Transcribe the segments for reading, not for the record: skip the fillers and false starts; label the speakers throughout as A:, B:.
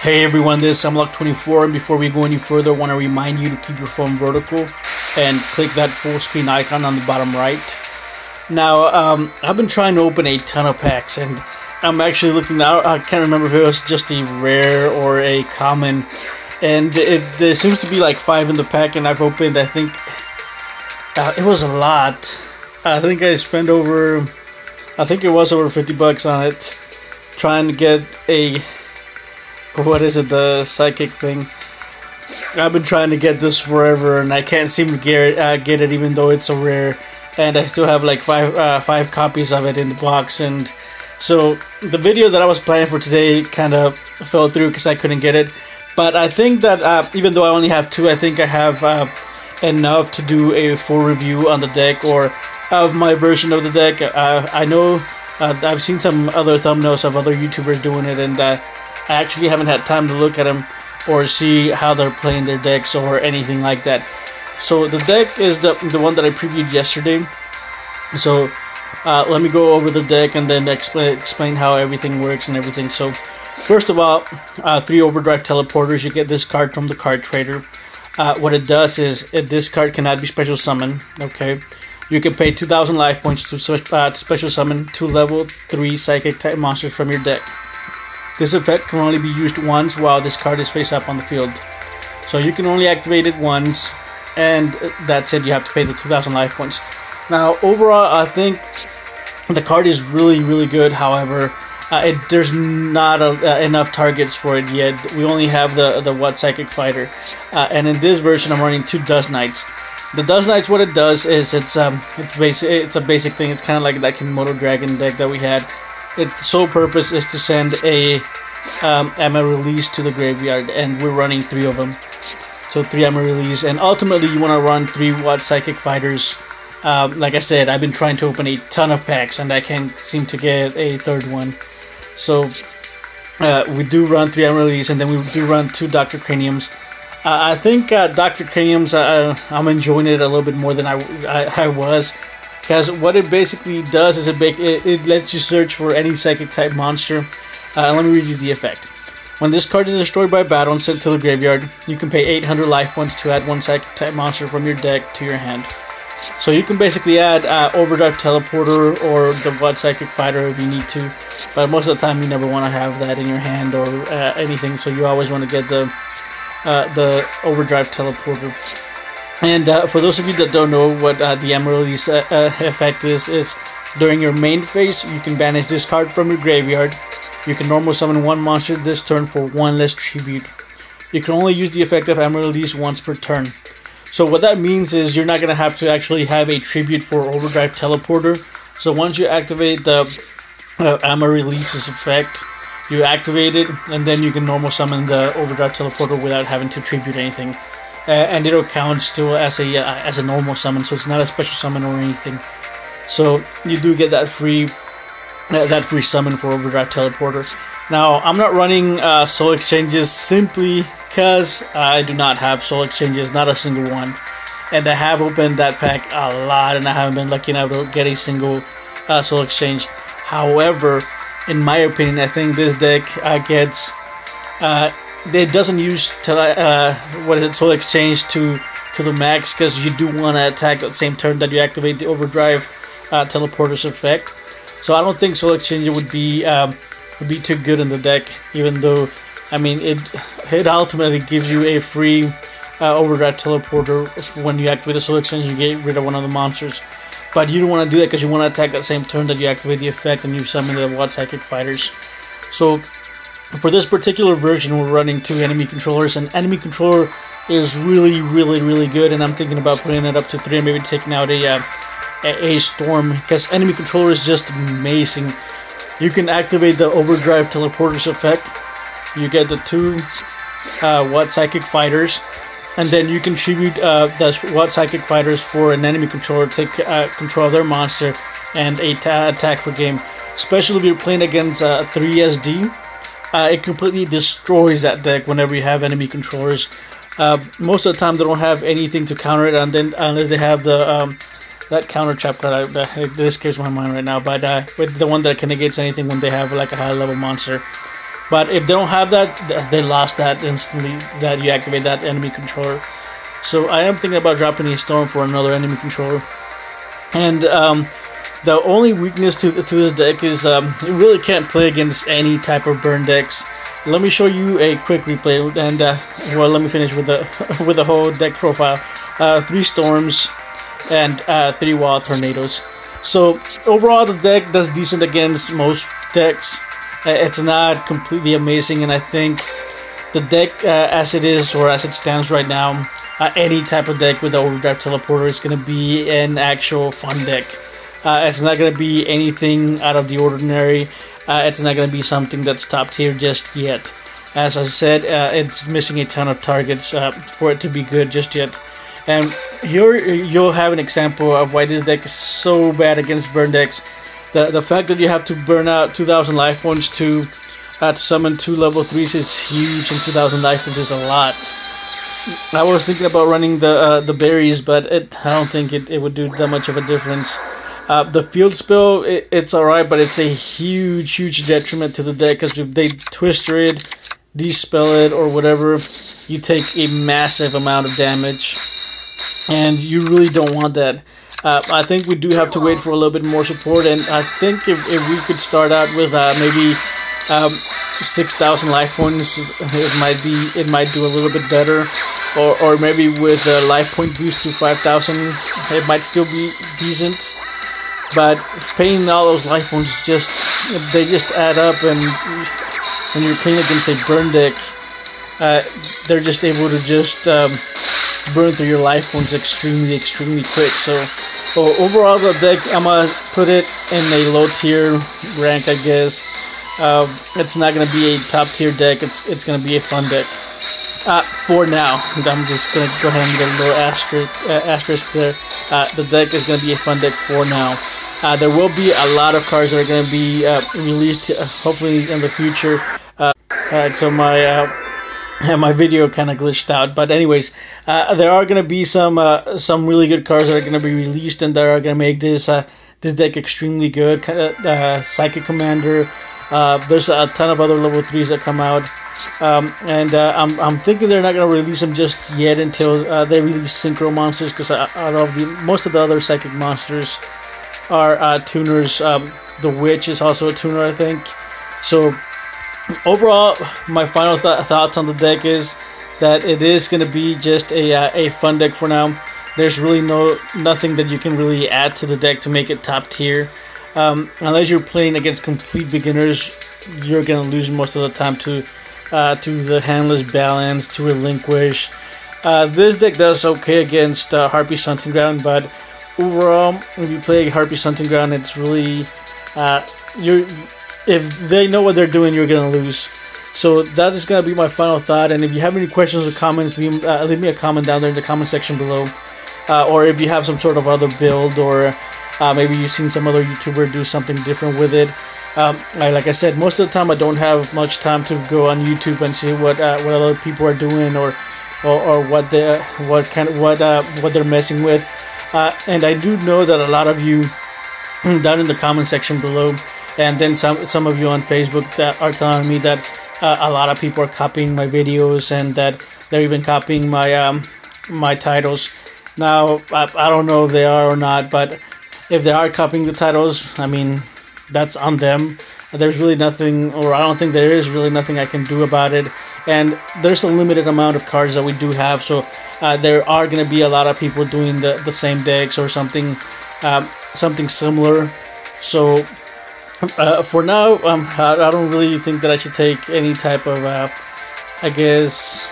A: Hey everyone, this is Unlock24, and before we go any further, I want to remind you to keep your phone vertical and click that full screen icon on the bottom right. Now, I've been trying to open a ton of packs, and I'm actually looking now. I can't remember if it was just a rare or a common, and there seems to be like 5 in the pack, and I've opened, I think, it was a lot. I think I spent over, I think it was over 50 bucks on it, trying to get a, what is it, the psychic thing. I've been trying to get this forever, and I can't seem to get it, even though it's so rare. And I still have like five copies of it in the box. And so the video that I was planning for today kind of fell through because I couldn't get it. But I think that even though I only have 2, I think I have enough to do a full review on the deck, or of my version of the deck. I know I've seen some other thumbnails of other YouTubers doing it, and I actually haven't had time to look at them or see how they're playing their decks or anything like that. So the deck is the one that I previewed yesterday. So let me go over the deck and then explain how everything works and everything. So first of all, 3 Overdrive Teleporters. You get this card from the card trader. What it does is this card cannot be special summoned. Okay, you can pay 2,000 life points to special summon 2 level 3 psychic type monsters from your deck. This effect can only be used once while this card is face up on the field. So you can only activate it once, and that's it. You have to pay the 2,000 life points. Now, overall, I think the card is really good. However, there's not enough targets for it yet. We only have the Wattsychic Fighter, and in this version, I'm running 2 Dust Knights. The Dust Knights, what it does is it's a basic thing. It's kind of like that Komodo Dragon deck that we had. Its sole purpose is to send a Amarylease to the graveyard, and we're running 3 of them. So 3 Amarylease, and ultimately you want to run 3 Wattsychic Fighters. Like I said, I've been trying to open a ton of packs, and I can't seem to get a 3rd one. So we do run 3 Amarylease, and then we do run 2 Dr. CRANIUMs. I think Dr. CRANIUMs, I'm enjoying it a little bit more than I was. Because what it basically does is it lets you search for any psychic type monster. Let me read you the effect. When this card is destroyed by battle and sent to the graveyard, you can pay 800 life points to add 1 psychic type monster from your deck to your hand. So you can basically add Overdrive Teleporter or the Wattsychic Fighter if you need to. But most of the time you never want to have that in your hand or anything. So you always want to get the Overdrive Teleporter. And for those of you that don't know what the Amarylease effect is during your main phase, you can banish this card from your graveyard. You can normal summon 1 monster this turn for 1 less tribute. You can only use the effect of Amarylease once per turn. So what that means is you're not going to have to actually have a tribute for Overdrive Teleporter. So once you activate the Amarylease's effect, you activate it, and then you can normal summon the Overdrive Teleporter without having to tribute anything. And it'll count still as a normal summon, so it's not a special summon or anything. So you do get that free summon for Overdrive Teleporter. Now I'm not running soul exchanges simply because I do not have soul exchanges, not a single one. And I have opened that pack a lot, and I haven't been lucky enough to get a single soul exchange. However, in my opinion, I think this deck gets. It doesn't use soul exchange to the max, because you do want to attack at the same turn that you activate the Overdrive Teleporter's effect. So I don't think soul exchange would be too good in the deck, even though I mean it ultimately gives you a free Overdrive Teleporter when you activate a soul exchange. You get rid of one of the monsters, but you don't want to do that because you want to attack that same turn that you activate the effect and you summon the Wattsychic Fighters. So for this particular version, we're running 2 enemy controllers, and enemy controller is really good, and I'm thinking about putting it up to 3 and maybe taking out a storm, because enemy controller is just amazing. You can activate the Overdrive Teleporter's effect, you get the 2 Wattsychic Fighters, and then you can tribute the Wattsychic Fighters for an enemy controller to take control of their monster and attack for game. Especially if you're playing against 3 SD. It completely destroys that deck whenever you have enemy controllers. Most of the time they don't have anything to counter it, and then unless they have the that counter trap card. This escapes my mind right now, but with the one that negates anything when they have like a high level monster. But if they don't have that, they lost that instantly, that you activate that enemy controller. So I am thinking about dropping a Storm for another enemy controller. And the only weakness to this deck is you really can't play against any type of burn decks. Let me show you a quick replay, and well, let me finish with the with the whole deck profile. 3 Storms and 3 Wild Tornadoes. So overall, the deck does decent against most decks. It's not completely amazing, and I think the deck as it is, or as it stands right now, any type of deck with the Overdrive Teleporter is going to be an actual fun deck. It's not going to be anything out of the ordinary. It's not going to be something that's top tier just yet. As I said, it's missing a ton of targets for it to be good just yet. And here you'll have an example of why this deck is so bad against burn decks. The fact that you have to burn out 2,000 life points to summon 2 level 3s is huge, and 2,000 life points is a lot. I was thinking about running the berries, but I don't think it would do that much of a difference. The field spell, it's alright, but it's a huge detriment to the deck, because if they twister it, dispel it, or whatever, you take a massive amount of damage, and you really don't want that. I think we do have to wait for a little bit more support, and I think if we could start out with maybe 6,000 life points, it might do a little bit better, or maybe with a life point boost to 5,000, it might still be decent. But paying all those life points, they just add up, and when you're playing against a burn deck, they're just able to just burn through your life points extremely quick. So overall, the deck, I'm gonna put it in a low tier rank, I guess. It's not gonna be a top tier deck. It's gonna be a fun deck for now. I'm just gonna go ahead and get a little asterisk there. The deck is gonna be a fun deck for now. There will be a lot of cards that are going to be released, hopefully in the future. Alright, so my video kind of glitched out, but anyways, there are going to be some really good cards that are going to be released, and that are going to make this deck extremely good. Psychic Commander. There's a ton of other level 3s that come out, and I'm thinking they're not going to release them just yet until they release Synchro Monsters, because most of the other Psychic Monsters are tuners. The Witch is also a tuner, I think. So overall, my final thoughts on the deck is that it is going to be just a fun deck for now. There's really nothing that you can really add to the deck to make it top tier. Unless you're playing against complete beginners, you're going to lose most of the time to the Handless Balance, to Relinquish. This deck does okay against Harpy's Hunting Ground, but overall, if you play Harpy's Hunting Ground, it's really if they know what they're doing, you're gonna lose. So that is gonna be my final thought. And if you have any questions or comments, leave me a comment down there in the comment section below. Or if you have some sort of other build, or maybe you've seen some other YouTuber do something different with it. Like I said, most of the time I don't have much time to go on YouTube and see what other people are doing, or what they're messing with. And I do know that a lot of you down in the comment section below, and then some of you on Facebook that are telling me that a lot of people are copying my videos, and that they're even copying my titles. Now, I don't know if they are or not, but if they are copying the titles, I mean, that's on them. There's really nothing, or I don't think there is really nothing I can do about it. And there's a limited amount of cards that we do have, so there are going to be a lot of people doing the same decks or something similar. So for now, I don't really think that I should take any type of, I guess,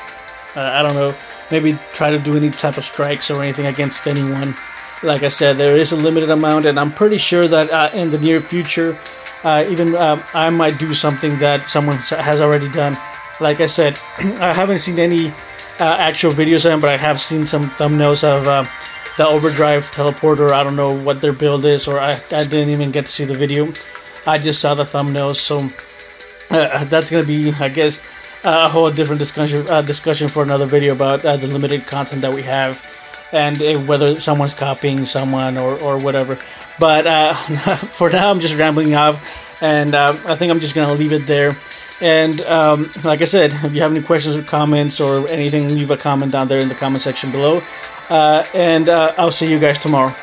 A: I don't know, maybe try to do any type of strikes or anything against anyone. Like I said, there is a limited amount, and I'm pretty sure that in the near future, I might do something that someone has already done. Like I said, I haven't seen any actual videos of them, but I have seen some thumbnails of the Overdrive Teleporter. I don't know what their build is, or I didn't even get to see the video. I just saw the thumbnails, so that's going to be, I guess, a whole different discussion for another video about the limited content that we have, and whether someone's copying someone or whatever. But for now, I'm just rambling off, and I think I'm just going to leave it there. And like I said, if you have any questions or comments or anything, leave a comment down there in the comment section below. And I'll see you guys tomorrow.